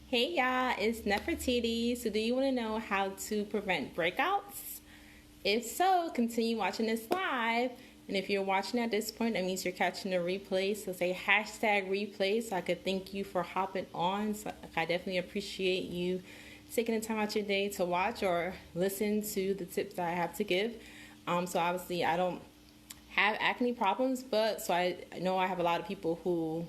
Hey y'all, it's Nefertiti. So do you want to know how to prevent breakouts? If so, continue watching this live. And if you're watching at this point, that means you're catching a replay. So say hashtag replay so I could thank you for hopping on. So I definitely appreciate you taking the time out your day to watch or listen to the tips that I have to give. So obviously I don't have acne problems, but so I know I have a lot of people who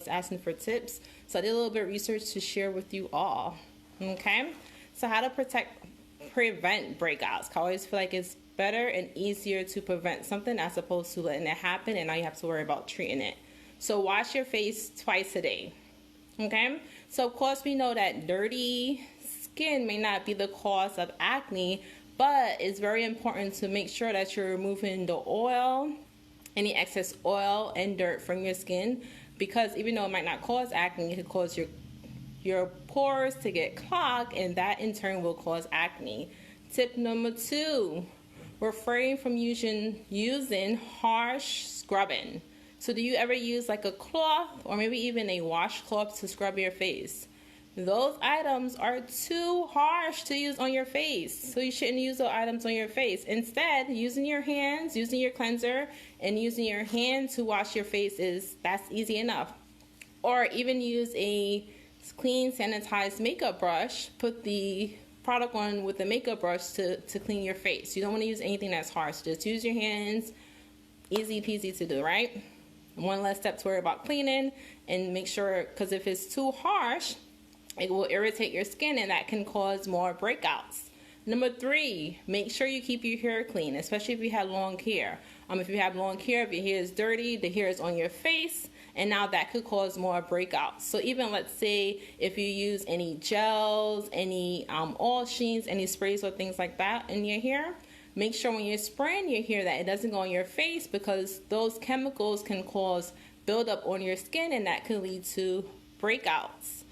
asking for tips. So I did a little bit of research to share with you all. Okay, so how to prevent breakouts. I always feel like it's better and easier to prevent something as opposed to letting it happen and now you have to worry about treating it. So wash your face twice a day. Okay, so of course we know that dirty skin may not be the cause of acne, but it's very important to make sure that you're removing the oil, any excess oil and dirt from your skin, because even though it might not cause acne, it could cause your pores to get clogged, and that in turn will cause acne. Tip number 2, refrain from using harsh scrubbing. So do you ever use like a cloth or maybe even a washcloth to scrub your face? Those items are too harsh to use on your face, so you shouldn't use those items on your face. Instead, using your hands, using your cleanser, and using your hand to wash your face that's easy enough. Or even use a clean, sanitized makeup brush. Put the product on with the makeup brush to clean your face. You don't want to use anything that's harsh. Just use your hands. Easy peasy to do, right? One less step to worry about cleaning, and make sure, because if it's too harsh, it will irritate your skin and that can cause more breakouts. Number 3, make sure you keep your hair clean, especially if you have long hair. If you have long hair, if your hair is dirty, the hair is on your face, and now that could cause more breakouts. So even let's say if you use any gels, any oil sheets, any sprays or things like that in your hair, make sure when you're spraying your hair that it doesn't go on your face, because those chemicals can cause buildup on your skin and that can lead to breakouts.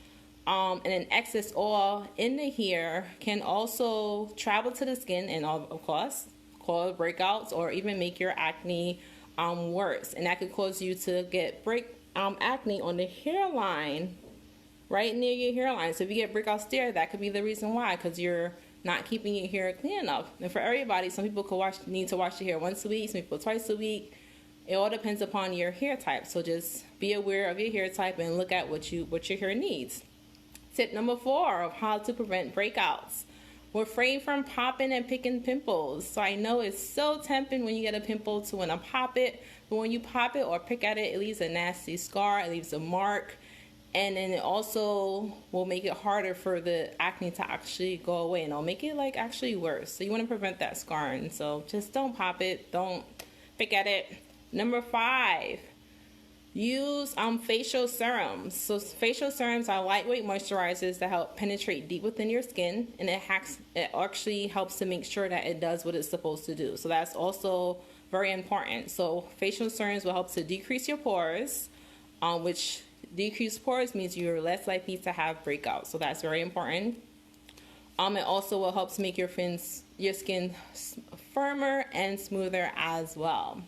And an excess oil in the hair can also travel to the skin and of course cause breakouts or even make your acne worse, and that could cause you to get acne on the hairline, right near your hairline. So if you get breakouts there, that could be the reason why, because you're not keeping your hair clean enough. And for everybody, some people need to wash their hair once a week, some people twice a week. It all depends upon your hair type. So just be aware of your hair type and look at what your hair needs. Tip number 4 of how to prevent breakouts. Refrain from popping and picking pimples. So I know it's so tempting when you get a pimple to want to pop it, but when you pop it or pick at it, it leaves a nasty scar, it leaves a mark, and then it also will make it harder for the acne to actually go away, and it'll make it like actually worse. So you want to prevent that scarring. So just don't pop it, don't pick at it. Number 5. Use facial serums. So facial serums are lightweight moisturizers that help penetrate deep within your skin, and it actually helps to make sure that it does what it's supposed to do. So that's also very important. So facial serums will help to decrease your pores, which decreased pores means you're less likely to have breakouts. So that's very important. It also will help to make your skin firmer and smoother as well.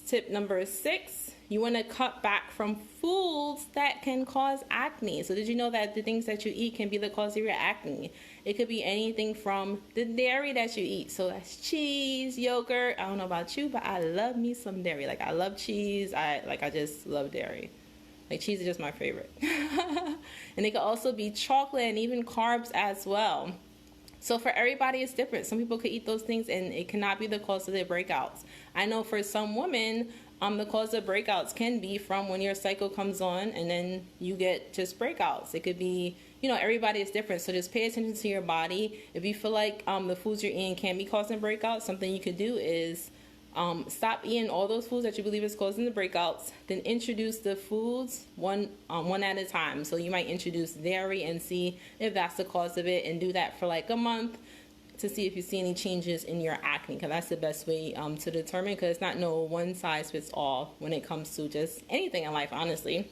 Tip number 6, you want to cut back from foods that can cause acne. So did you know that the things that you eat can be the cause of your acne? It could be anything from the dairy that you eat. So that's cheese, yogurt. I don't know about you, but I love me some dairy. Like I love cheese. I just love dairy. Like cheese is just my favorite. And it could also be chocolate and even carbs as well. So for everybody, it's different. Some people could eat those things and it cannot be the cause of their breakouts. I know for some women, the cause of breakouts can be from when your cycle comes on and then you get just breakouts. It could be, everybody is different. So just pay attention to your body. If you feel like the foods you're eating can be causing breakouts, something you could do is stop eating all those foods that you believe is causing the breakouts. Then introduce the foods one at a time. So you might introduce dairy and see if that's the cause of it, and do that for like a month to see if you see any changes in your acne, because that's the best way to determine, because it's not no one size fits all when it comes to just anything in life, honestly.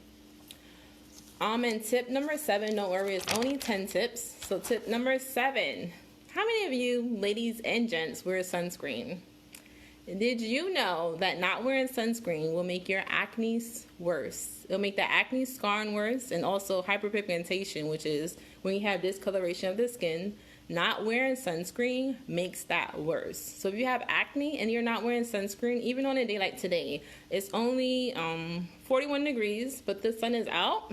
And tip number 7, don't worry, it's only 10 tips. So tip number 7, how many of you ladies and gents wear sunscreen? Did you know that not wearing sunscreen will make your acne worse? It'll make the acne scarring worse, and also hyperpigmentation, which is when you have discoloration of the skin. Not wearing sunscreen makes that worse. So if you have acne and you're not wearing sunscreen, even on a day like today, it's only 41 degrees, but the sun is out.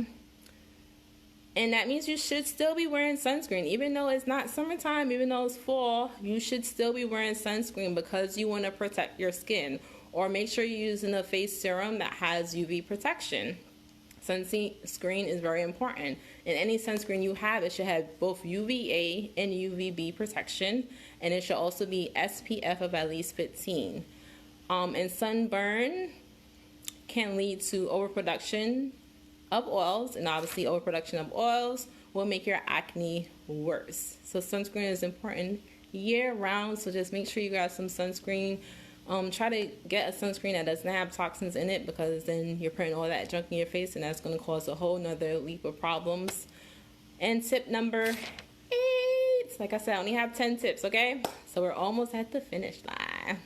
And that means you should still be wearing sunscreen. Even though it's not summertime, even though it's fall, you should still be wearing sunscreen because you want to protect your skin. Or make sure you're using a face serum that has UV protection. Sunscreen is very important. And any sunscreen you have, it should have both UVA and UVB protection. And it should also be SPF of at least 15. And sunburn can lead to overproduction of oils, and obviously overproduction of oils will make your acne worse. So sunscreen is important year round, so just make sure you got some sunscreen. Try to get a sunscreen that doesn't have toxins in it, because then you're putting all that junk in your face and that's going to cause a whole nother leap of problems. And tip number 8, like I said, I only have 10 tips, okay? So we're almost at the finish line.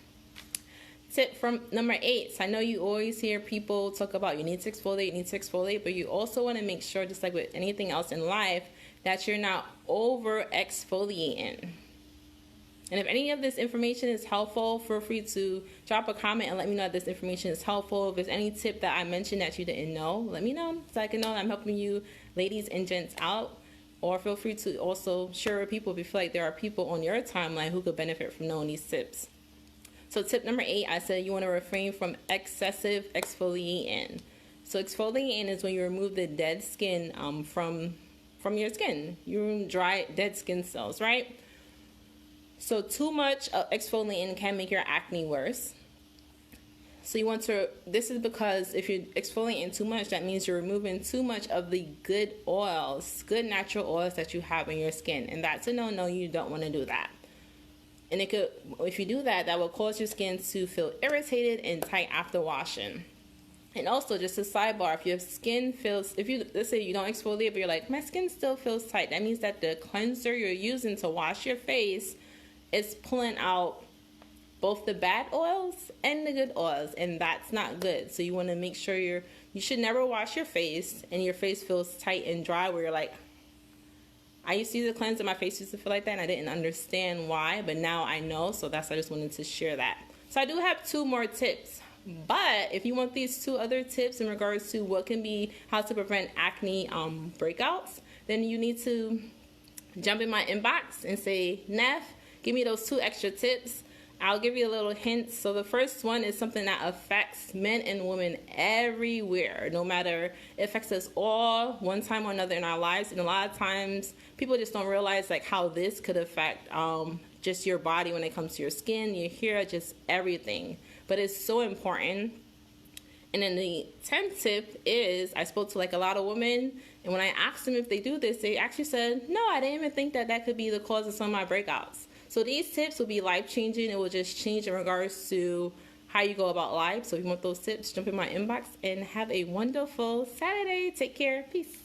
Tip from number 8. So I know you always hear people talk about you need to exfoliate, but you also want to make sure, just like with anything else in life, that you're not over exfoliating. And if any of this information is helpful, feel free to drop a comment and let me know if this information is helpful. If there's any tip that I mentioned that you didn't know, let me know so I can know I'm helping you ladies and gents out. Or feel free to also share with people if you feel like there are people on your timeline who could benefit from knowing these tips. So tip number 8, I said you want to refrain from excessive exfoliating. So exfoliating is when you remove the dead skin from your skin. You remove dry, dead skin cells, right? So too much exfoliating can make your acne worse. So you want to, this is because if you're exfoliating too much, that means you're removing too much of the good oils, good natural oils that you have in your skin. And that's a no-no, you don't want to do that. And it could, if you do that, that will cause your skin to feel irritated and tight after washing. And also, just a sidebar, if your skin feels, let's say you don't exfoliate, but you're like, my skin still feels tight, that means that the cleanser you're using to wash your face is pulling out both the bad oils and the good oils, and that's not good. So you want to make sure you should never wash your face and your face feels tight and dry where you're like, I used to use a cleanser, my face used to feel like that, and I didn't understand why, but now I know, so I just wanted to share that. So I do have 2 more tips, but if you want these 2 other tips in regards to how to prevent acne breakouts, then you need to jump in my inbox and say, Neff, give me those 2 extra tips. I'll give you a little hint. So the first one is something that affects men and women everywhere, no matter, it affects us all one time or another in our lives. And a lot of times people just don't realize like how this could affect just your body when it comes to your skin, your hair, just everything. But it's so important. And then the 10th tip is, I spoke to like a lot of women, and when I asked them if they do this, they actually said, no, I didn't even think that could be the cause of some of my breakouts. So these tips will be life-changing. It will just change in regards to how you go about life. So if you want those tips, jump in my inbox and have a wonderful Saturday. Take care. Peace.